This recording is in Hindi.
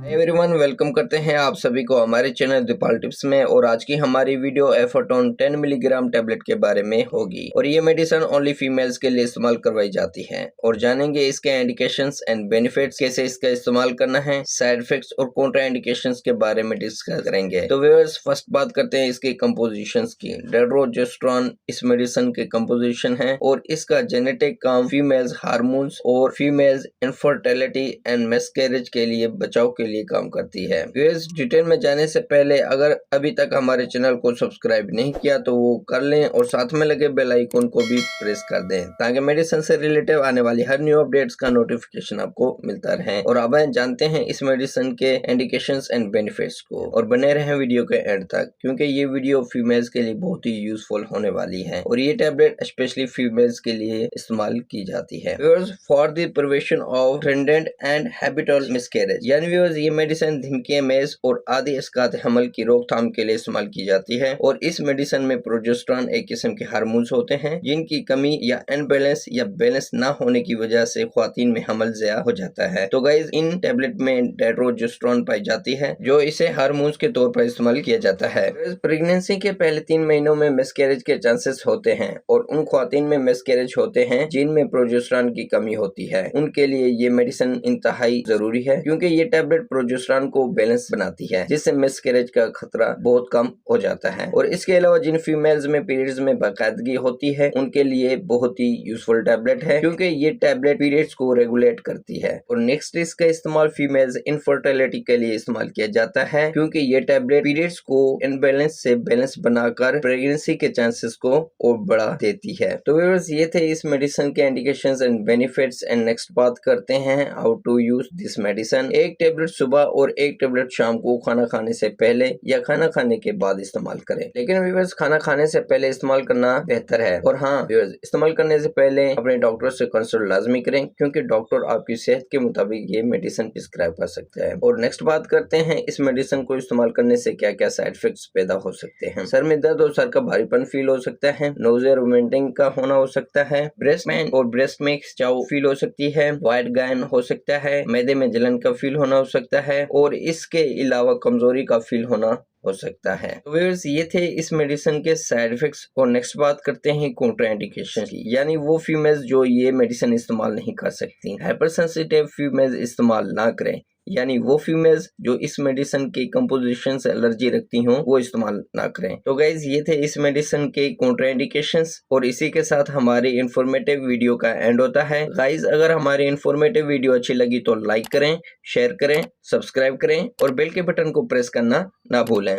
एवरीवन वेलकम करते हैं आप सभी को हमारे चैनल दीपाल टिप्स में। और आज की हमारी वीडियो एफोटोन 10 मिलीग्राम टेबलेट के बारे में होगी और ये मेडिसिन ओनली फीमेल्स के लिए इस्तेमाल करवाई जाती है। और जानेंगे इसके इंडिकेशंस एंड बेनिफिट्स, कैसे इसका इस्तेमाल करना है, साइड इफेक्ट्स और कॉन्ट्रा इंडिकेशंस के बारे में डिस्कस करेंगे। तो व्यूअर्स, फर्स्ट बात करते हैं इसके कंपोजिशंस की। डेड्रोजेस्टेरोन इस मेडिसिन के कंपोजिशन है और इसका जेनेटिक काम फीमेल्स हार्मोन्स और फीमेल्स इनफर्टिलिटी एंड मिसकैरेज के लिए बचाव के लिए काम करती है। व्यूअर्स, डिटेल में जाने से पहले अगर अभी तक हमारे चैनल को सब्सक्राइब नहीं किया तो वो कर लें और साथ में लगे बेल आइकन को भी प्रेस कर दें ताकि मेडिसिन से रिलेटेड आने वाली हर न्यू अपडेट्स का नोटिफिकेशन आपको मिलता रहे। और अब जानते हैं इस मेडिसिन के इंडिकेशंस एंड बेनिफिट्स को, और बने रहें वीडियो के एंड तक क्योंकि ये वीडियो फीमेल्स के लिए बहुत ही यूजफुल होने वाली है और ये टैबलेट स्पेशली फीमेल्स के लिए इस्तेमाल की जाती है। Viewers, for the prevention of threatened and habitual miscarriage, यानी व्यूअर्स ये मेडिसिन धमकी, मेज और आदि अस्कात हमल की रोकथाम के लिए इस्तेमाल की जाती है। और इस मेडिसिन में प्रोजेस्टेरोन एक किस्म के हार्मोन्स होते हैं जिनकी कमी या अनबैलेंस या बैलेंस ना होने की वजह से ख्वातीन में हमल ज़या हो जाता है। तो गाइज, इन टैबलेट में डेड्रोजेस्टेरोन पाई जाती है जो इसे हार्मोन्स के तौर पर इस्तेमाल किया जाता है। प्रेगनेंसी के पहले 3 महीनों में मिसकैरेज के चांसेस होते हैं और उन ख्वातीन में मिसकैरेज होते हैं जिनमें प्रोजेस्टेरोन की कमी होती है, उनके लिए ये मेडिसिन इंतहाई जरूरी है क्योंकि ये टैबलेट प्रोजेस्टेरोन को बैलेंस बनाती है जिससे मिसकैरेज का खतरा बहुत कम हो जाता है। और इसके अलावा जिन फीमेल्स में पीरियड्स में बाकायदगी होती है उनके लिए बहुत ही यूजफुल टैबलेट है क्योंकि ये टैबलेट पीरियड्स को रेगुलेट करती है। और नेक्स्ट, इसका इस्तेमाल फीमेल्स इनफर्टिलिटी के लिए इस्तेमाल किया जाता है क्योंकि ये टैबलेट पीरियड्स को इनबैलेंस से बैलेंस बनाकर प्रेगनेंसी के चांसेस को और बढ़ा देती है। तो व्यूअर्स, ये थे इस मेडिसिन के indications and benefits. And next बात करते हैं how to use this medicine. एक टैबलेट सुबह और एक टैबलेट शाम को खाना खाने से पहले या खाना खाने के बाद इस्तेमाल करें। लेकिन व्यूअर्स, खाना खाने से पहले इस्तेमाल करना बेहतर है। और हाँ व्यूअर्स, इस्तेमाल करने से पहले अपने डॉक्टर से कंसल्ट लाजमी करें क्योंकि डॉक्टर आपकी सेहत के मुताबिक ये मेडिसिन प्रिस्क्राइब कर सकता है। और नेक्स्ट बात करते हैं इस मेडिसिन को इस्तेमाल करने से क्या क्या साइड इफेक्ट्स पैदा हो सकते हैं। सर में दर्द और सर का भारीपन फील हो सकता है, नोज़िया और वोमिटिंग का होना हो सकता है, ब्रेस्ट पेन और ब्रेस्ट में खिंचाव फील हो सकती है, वाइट गायन हो सकता है, मैदे में जलन का फील होना हो सकता है और इसके अलावा कमजोरी का फील होना हो सकता है। तो व्यूअर्स, ये थे इस मेडिसिन के साइड इफेक्ट्स। और नेक्स्ट बात करते हैं कॉन्ट्रा इंडिकेशन की, यानी वो फीमेल्स जो ये मेडिसिन इस्तेमाल नहीं कर सकती। हाइपर सेंसिटिव फीमेल्स इस्तेमाल ना करें, यानी वो फीमेल्स जो इस मेडिसिन के कंपोजिशन से एलर्जी रखती हों वो इस्तेमाल ना करें। तो गाइज, ये थे इस मेडिसिन के कॉन्ट्रा इंडिकेशंस और इसी के साथ हमारी इंफॉर्मेटिव वीडियो का एंड होता है। गाइज, अगर हमारी इंफॉर्मेटिव वीडियो अच्छी लगी तो लाइक करें, शेयर करें, सब्सक्राइब करें और बेल के बटन को प्रेस करना ना भूलें।